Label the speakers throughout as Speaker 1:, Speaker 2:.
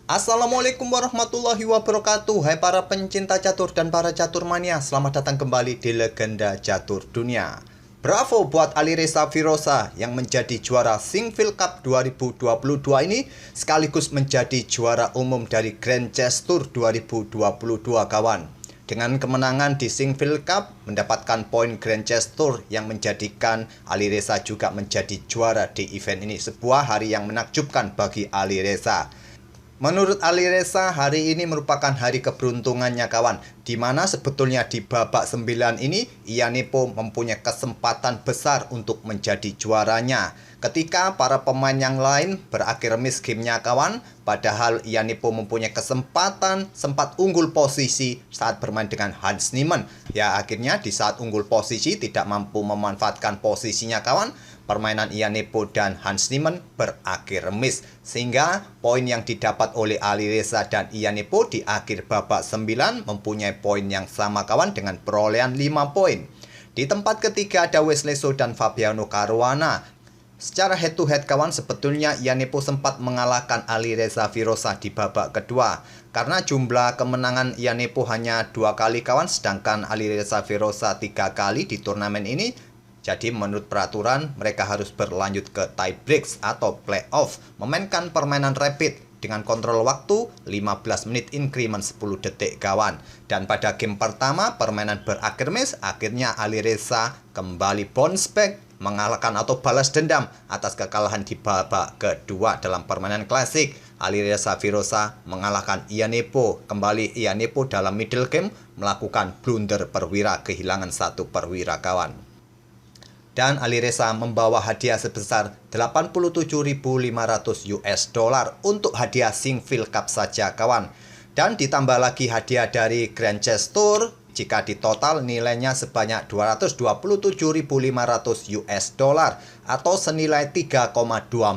Speaker 1: Assalamualaikum warahmatullahi wabarakatuh. Hai para pencinta catur dan para catur mania, selamat datang kembali di Legenda Catur Dunia. Bravo buat Alireza Firoza yang menjadi juara Singfield Cup 2022 ini, sekaligus menjadi juara umum dari Grand Chess Tour 2022 kawan. Dengan kemenangan di Singfield Cup, mendapatkan poin Grand Chess Tour yang menjadikan Alireza juga menjadi juara di event ini. Sebuah hari yang menakjubkan bagi Alireza. Menurut Alireza, hari ini merupakan hari keberuntungannya kawan, di mana sebetulnya di babak 9 ini Ianipo mempunyai kesempatan besar untuk menjadi juaranya. Ketika para pemain yang lain berakhir miss gamenya kawan, padahal Ianipo mempunyai kesempatan sempat unggul posisi saat bermain dengan Hans Niemann. Ya, akhirnya di saat unggul posisi tidak mampu memanfaatkan posisinya kawan. Permainan Ianipo dan Hans Niemann berakhir miss, sehingga poin yang didapat oleh Alireza dan Ianipo di akhir babak 9 mempunyai poin yang sama kawan dengan perolehan 5 poin. Di tempat ketiga ada Wesley So dan Fabiano Caruana. Secara head to head kawan, sebetulnya Ianipo sempat mengalahkan Alireza Firoza di babak kedua. Karena jumlah kemenangan Ianipo hanya 2 kali kawan, sedangkan Alireza Firoza 3 kali di turnamen ini. Jadi menurut peraturan mereka harus berlanjut ke tie breaks atau playoff, memainkan permainan rapid dengan kontrol waktu 15 menit increment 10 detik kawan. Dan pada game pertama permainan berakhir miss, akhirnya Alireza kembali bounce back, mengalahkan atau balas dendam atas kekalahan di babak kedua dalam permainan klasik. Alireza Firoza mengalahkan Ianipo. Kembali Ianipo dalam middle game melakukan blunder perwira, kehilangan 1 perwira kawan. Dan Alireza membawa hadiah sebesar 87.500 US dollar untuk hadiah Singfield Cup saja kawan. Dan ditambah lagi hadiah dari Grand Chess Tour, jika ditotal nilainya sebanyak 227.500 US dollar atau senilai 3,2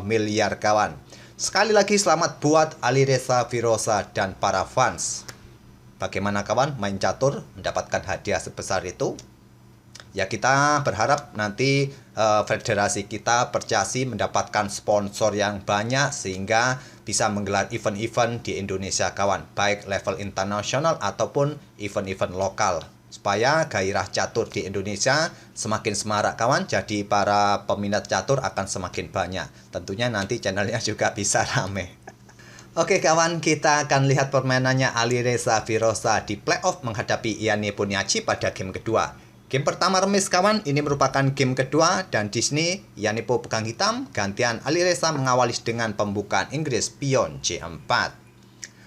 Speaker 1: miliar kawan. Sekali lagi selamat buat Alireza Firoza dan para fans. Bagaimana kawan main catur mendapatkan hadiah sebesar itu? Ya, kita berharap nanti federasi kita Percasi mendapatkan sponsor yang banyak sehingga bisa menggelar event-event di Indonesia kawan, baik level internasional ataupun event-event lokal, supaya gairah catur di Indonesia semakin semarak kawan. Jadi para peminat catur akan semakin banyak. Tentunya nanti channelnya juga bisa rame. Oke kawan, kita akan lihat permainannya Alireza Firoza di playoff menghadapi Ianipo Niachi pada game kedua. Game pertama remis kawan, ini merupakan game kedua dan di sini Ianipo pegang hitam, gantian Alireza mengawali dengan pembukaan Inggris pion C4.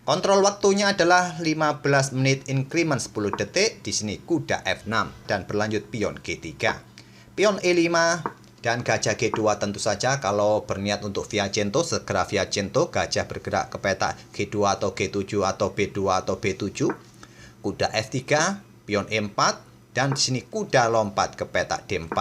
Speaker 1: Kontrol waktunya adalah 15 menit increment 10 detik, di sini kuda F6 dan berlanjut pion G3. Pion E5 dan gajah G2 tentu saja kalau berniat untuk Viagento, segera Viagento, gajah bergerak ke petak G2 atau G7 atau B2 atau B7. Kuda F3, pion E4. Dan di sini kuda lompat ke petak D4.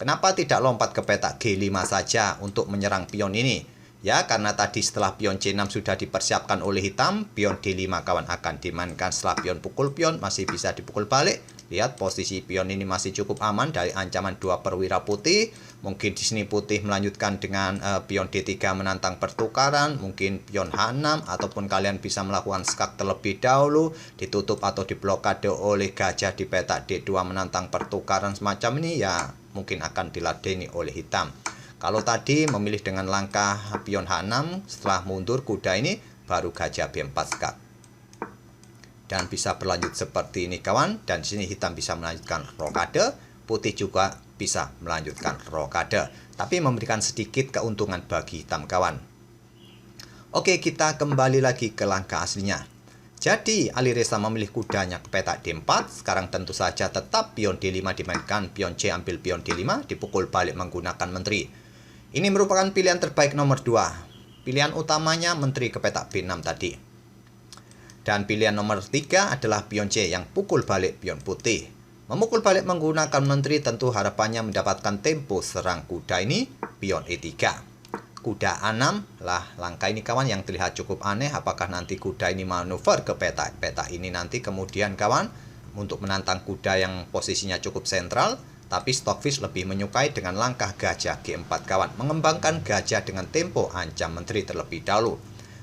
Speaker 1: Kenapa tidak lompat ke petak G5 saja untuk menyerang pion ini? Ya, karena tadi setelah pion C6 sudah dipersiapkan oleh hitam, pion D5 kawan akan dimainkan. Setelah pion pukul pion masih bisa dipukul balik. Lihat posisi pion ini masih cukup aman dari ancaman 2 perwira putih. Mungkin di sini putih melanjutkan dengan pion D3 menantang pertukaran, mungkin pion H6 ataupun kalian bisa melakukan skak terlebih dahulu, ditutup atau diblokade oleh gajah di petak D2 menantang pertukaran semacam ini, ya mungkin akan diladeni oleh hitam. Kalau tadi memilih dengan langkah pion H6, setelah mundur kuda ini baru gajah B4 skak. Dan bisa berlanjut seperti ini kawan. Dan di sini hitam bisa melanjutkan rokade, putih juga bisa melanjutkan rokade, tapi memberikan sedikit keuntungan bagi hitam kawan. Oke, kita kembali lagi ke langkah aslinya. Jadi Alireza memilih kudanya ke petak D4. Sekarang tentu saja tetap pion D5 dimainkan, pion C ambil pion D5, dipukul balik menggunakan menteri. Ini merupakan pilihan terbaik nomor 2. Pilihan utamanya menteri ke petak B6 tadi. Dan pilihan nomor 3 adalah pion C yang pukul balik pion putih. Memukul balik menggunakan menteri tentu harapannya mendapatkan tempo serang kuda ini, pion E3. Kuda A6 lah langkah ini kawan yang terlihat cukup aneh. Apakah nanti kuda ini manuver ke petak ini nanti kemudian kawan untuk menantang kuda yang posisinya cukup sentral. Tapi Stockfish lebih menyukai dengan langkah gajah G4 kawan, mengembangkan gajah dengan tempo ancam menteri terlebih dahulu.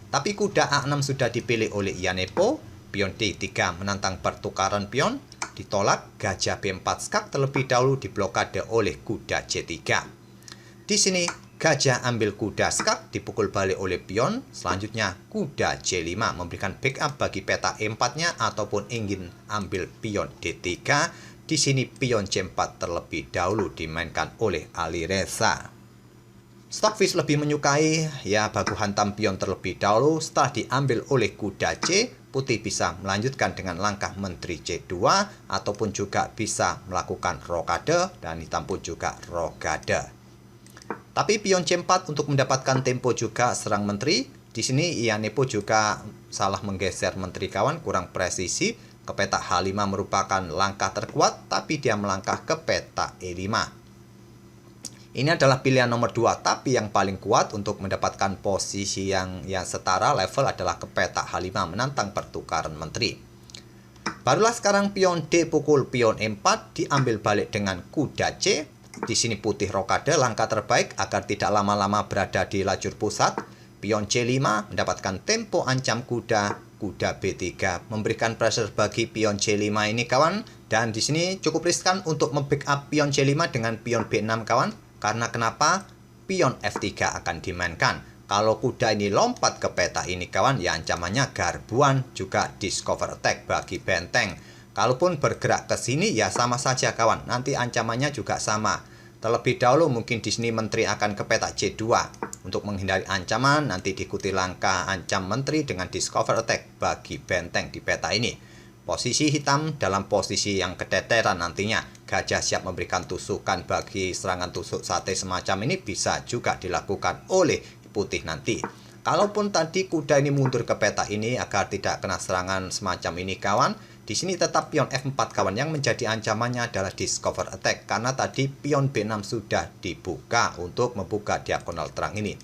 Speaker 1: Tapi kuda A6 sudah dipilih oleh Yanepo. Pion D3 menantang pertukaran pion. Ditolak, gajah B4 skak terlebih dahulu diblokade oleh kuda C3. Di sini gajah ambil kuda skak, dipukul balik oleh pion. Selanjutnya kuda C5 memberikan backup bagi peta E4-nya ataupun ingin ambil pion D3. Di sini pion C4 terlebih dahulu dimainkan oleh Alireza. Stockfish lebih menyukai ya baku hantam pion terlebih dahulu. Setelah diambil oleh kuda C, putih bisa melanjutkan dengan langkah menteri C2 ataupun juga bisa melakukan rokade dan hitam pun juga rokade. Tapi pion C4 untuk mendapatkan tempo juga serang menteri. Di sini Yanepo juga salah menggeser menteri kawan, kurang presisi. Ke peta H5 merupakan langkah terkuat, tapi dia melangkah ke peta E5. Ini adalah pilihan nomor 2, tapi yang paling kuat untuk mendapatkan posisi yang setara level adalah ke peta H5 menantang pertukaran menteri. Barulah sekarang pion D pukul pion E4 diambil balik dengan kuda C. Di sini putih rokade, langkah terbaik agar tidak lama-lama berada di lajur pusat. Pion C5 mendapatkan tempo ancam kuda B3 memberikan pressure bagi pion C5 ini kawan. Dan di sini cukup riskan untuk membackup pion C5 dengan pion B6 kawan. Karena kenapa? Pion F3 akan dimainkan. Kalau kuda ini lompat ke peta ini kawan, ya ancamannya garbuan juga discover attack bagi benteng. Kalaupun bergerak ke sini ya sama saja kawan, nanti ancamannya juga sama. Terlebih dahulu mungkin di sini menteri akan ke peta C2. Untuk menghindari ancaman, nanti diikuti langkah ancam menteri dengan discover attack bagi benteng di peta ini. Posisi hitam dalam posisi yang keteteran nantinya. Gajah siap memberikan tusukan bagi serangan tusuk sate semacam ini bisa juga dilakukan oleh putih nanti. Kalaupun tadi kuda ini mundur ke peta ini agar tidak kena serangan semacam ini kawan, di sini tetap pion F4 kawan, yang menjadi ancamannya adalah discover attack karena tadi pion B6 sudah dibuka untuk membuka diagonal terang ini.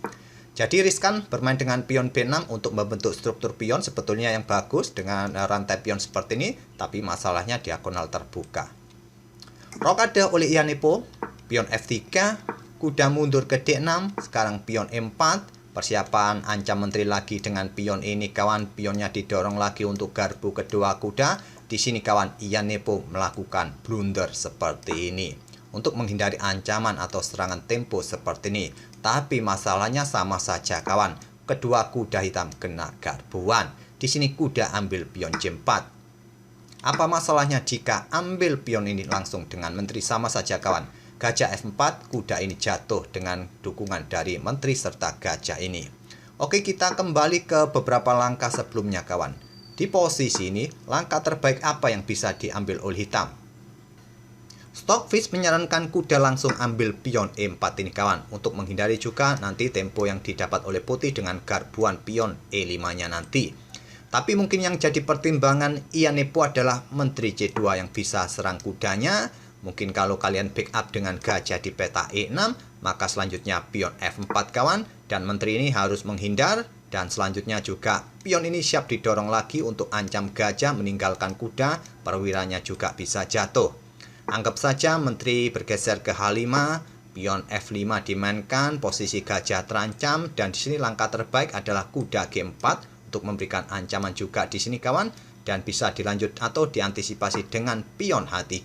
Speaker 1: Jadi riskan bermain dengan pion B6 untuk membentuk struktur pion sebetulnya yang bagus dengan rantai pion seperti ini, tapi masalahnya diagonal terbuka. Rokade oleh Yanepo, pion F3, kuda mundur ke D6, sekarang pion E4, persiapan ancam menteri lagi dengan pion ini kawan, pionnya didorong lagi untuk garbu kedua kuda. Di sini kawan, Yanepo melakukan blunder seperti ini untuk menghindari ancaman atau serangan tempo seperti ini. Tapi masalahnya sama saja kawan. Kedua kuda hitam kena garbuan. Di sini kuda ambil pion C4. Apa masalahnya jika ambil pion ini langsung dengan menteri? Sama saja kawan. Gajah F4, kuda ini jatuh dengan dukungan dari menteri serta gajah ini. Oke, kita kembali ke beberapa langkah sebelumnya kawan. Di posisi ini, langkah terbaik apa yang bisa diambil oleh hitam? Stockfish menyarankan kuda langsung ambil pion E4 ini kawan, untuk menghindari juga nanti tempo yang didapat oleh putih dengan garbuan pion E5-nya nanti. Tapi mungkin yang jadi pertimbangan Yanepo adalah menteri C2 yang bisa serang kudanya. Mungkin kalau kalian backup dengan gajah di peta E6, maka selanjutnya pion F4 kawan, dan menteri ini harus menghindar. Dan selanjutnya juga pion ini siap didorong lagi untuk ancam gajah meninggalkan kuda, perwiranya juga bisa jatuh. Anggap saja menteri bergeser ke H5, pion F5 dimainkan, posisi gajah terancam, dan di sini langkah terbaik adalah kuda G4 untuk memberikan ancaman juga di sini kawan, dan bisa dilanjut atau diantisipasi dengan pion H3,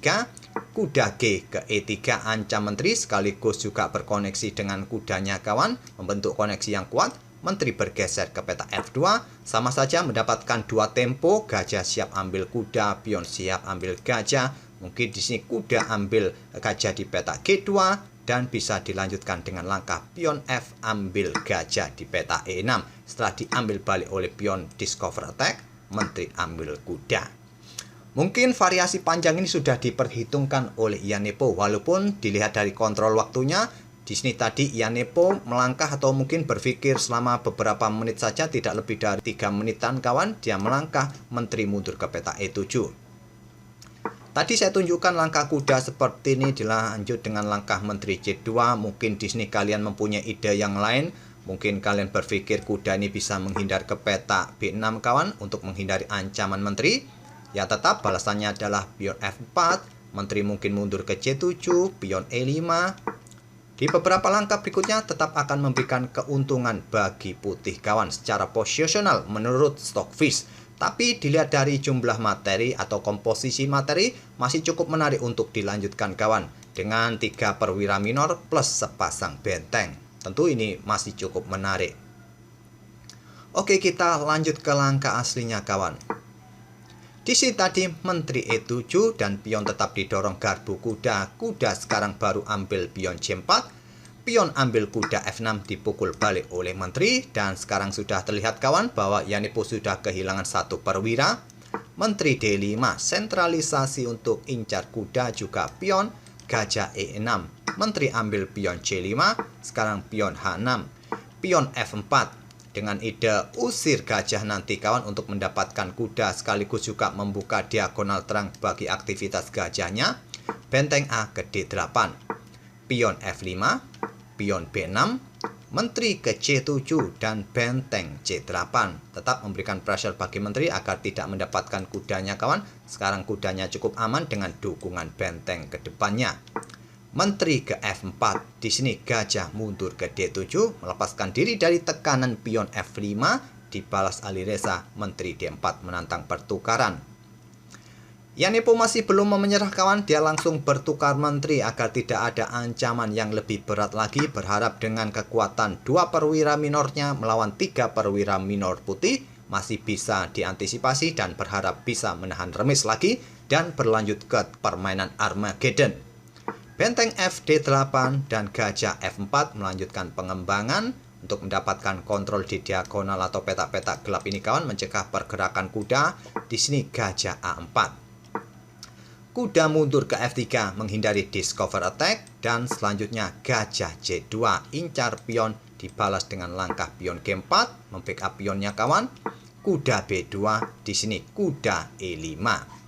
Speaker 1: kuda G ke E3 ancam menteri sekaligus juga berkoneksi dengan kudanya kawan, membentuk koneksi yang kuat. Menteri bergeser ke peta F2, sama saja mendapatkan dua tempo, gajah siap ambil kuda, pion siap ambil gajah. Mungkin di sini kuda ambil gajah di peta G2 dan bisa dilanjutkan dengan langkah pion F ambil gajah di peta E6. Setelah diambil balik oleh pion discover attack, menteri ambil kuda. Mungkin variasi panjang ini sudah diperhitungkan oleh Yanepo, walaupun dilihat dari kontrol waktunya. Di sini tadi Yanepo melangkah atau mungkin berpikir selama beberapa menit saja, tidak lebih dari 3 menitan kawan, dia melangkah menteri mundur ke peta E7. Tadi saya tunjukkan langkah kuda seperti ini dilanjut dengan langkah menteri C2. Mungkin di sini kalian mempunyai ide yang lain. Mungkin kalian berpikir kuda ini bisa menghindar ke peta B6 kawan untuk menghindari ancaman menteri. Ya tetap balasannya adalah pion F4, menteri mungkin mundur ke C7, pion E5. Di beberapa langkah berikutnya tetap akan memberikan keuntungan bagi putih kawan secara posisional menurut Stockfish. Tapi dilihat dari jumlah materi atau komposisi materi masih cukup menarik untuk dilanjutkan kawan. Dengan 3 perwira minor plus sepasang benteng. Tentu ini masih cukup menarik. Oke, kita lanjut ke langkah aslinya kawan. Di sini tadi Menteri E7 dan pion tetap didorong garbu kuda. Kuda sekarang baru ambil pion C4. Pion ambil kuda F6 dipukul balik oleh Menteri. Dan sekarang sudah terlihat kawan bahwa Yanipo sudah kehilangan 1 perwira. Menteri D5 sentralisasi untuk incar kuda juga pion gajah E6. Menteri ambil pion C5. Sekarang pion H6. Pion F4. Dengan ide usir gajah nanti kawan untuk mendapatkan kuda sekaligus juga membuka diagonal terang bagi aktivitas gajahnya. Benteng A ke D8. Pion F5. Pion B6. Menteri ke C7 dan benteng C8. Tetap memberikan pressure bagi menteri agar tidak mendapatkan kudanya kawan. Sekarang kudanya cukup aman dengan dukungan benteng ke depannya. Menteri ke F4. Di sini gajah mundur ke D7, melepaskan diri dari tekanan pion F5, dibalas Alireza. Menteri D4 menantang pertukaran. Yanipo masih belum menyerah kawan, dia langsung bertukar menteri agar tidak ada ancaman yang lebih berat lagi. Berharap dengan kekuatan 2 perwira minornya melawan 3 perwira minor putih masih bisa diantisipasi dan berharap bisa menahan remis lagi dan berlanjut ke permainan Armageddon. Benteng F D8 dan gajah F4 melanjutkan pengembangan untuk mendapatkan kontrol di diagonal atau petak-petak gelap ini kawan, mencegah pergerakan kuda. Di sini gajah A4. Kuda mundur ke F3 menghindari discover attack dan selanjutnya gajah C2 incar pion dibalas dengan langkah pion G4 membackup pionnya kawan. Kuda B2 di sini kuda E5.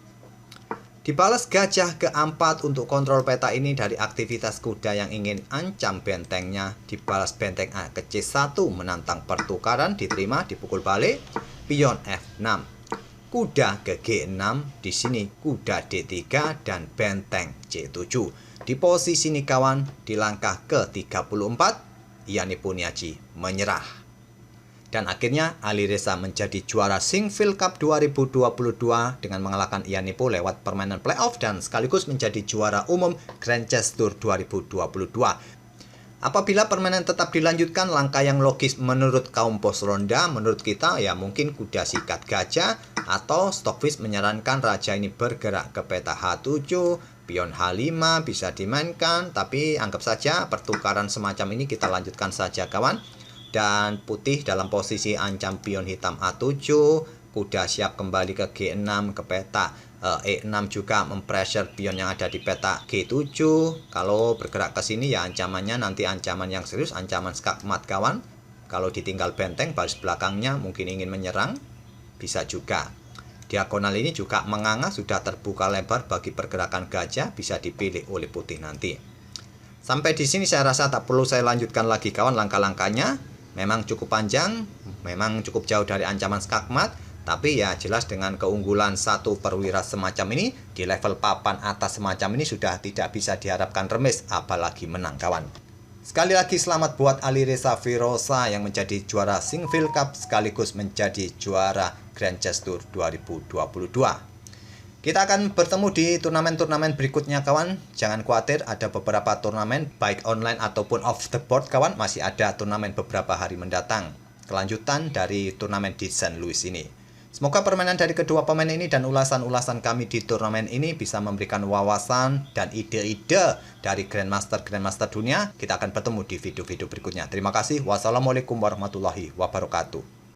Speaker 1: Dibalas gajah ke A4 untuk kontrol peta ini dari aktivitas kuda yang ingin ancam bentengnya. Dibalas benteng A ke C1 menantang pertukaran, diterima, dipukul balik. Pion F6. Kuda ke G6, di sini kuda D3 dan benteng C7. Di posisi ini kawan, di langkah ke-34, Yanipo Niaji menyerah. Dan akhirnya Alireza menjadi juara Sinquefield Cup 2022 dengan mengalahkan Yanipo lewat permainan playoff dan sekaligus menjadi juara umum Grand Chess Tour 2022. Apabila permainan tetap dilanjutkan, langkah yang logis menurut kaum pos ronda, menurut kita ya mungkin kuda sikat gajah atau Stockfish menyarankan raja ini bergerak ke peta H7, pion H5 bisa dimainkan, tapi anggap saja pertukaran semacam ini kita lanjutkan saja kawan. Dan putih dalam posisi ancam pion hitam A7, kuda siap kembali ke G6 ke peta E6 juga mempressure pion yang ada di peta G7. Kalau bergerak ke sini ya ancamannya nanti ancaman yang serius, ancaman skakmat kawan. Kalau ditinggal benteng baris belakangnya mungkin ingin menyerang, bisa juga. Diagonal ini juga menganga, sudah terbuka lebar bagi pergerakan gajah, bisa dipilih oleh putih nanti. Sampai di sini saya rasa tak perlu saya lanjutkan lagi kawan langkah-langkahnya. Memang cukup panjang, memang cukup jauh dari ancaman skakmat, tapi ya jelas dengan keunggulan 1 perwira semacam ini, di level papan atas semacam ini sudah tidak bisa diharapkan remis, apalagi menang kawan. Sekali lagi selamat buat Alireza Firoza yang menjadi juara Sinquefield Cup sekaligus menjadi juara Grand Chess Tour 2022. Kita akan bertemu di turnamen-turnamen berikutnya kawan. Jangan khawatir, ada beberapa turnamen baik online ataupun off the board kawan. Masih ada turnamen beberapa hari mendatang. Kelanjutan dari turnamen di St. Louis ini. Semoga permainan dari kedua pemain ini dan ulasan-ulasan kami di turnamen ini bisa memberikan wawasan dan ide-ide dari Grandmaster dunia. Kita akan bertemu di video-video berikutnya. Terima kasih. Wassalamualaikum warahmatullahi wabarakatuh.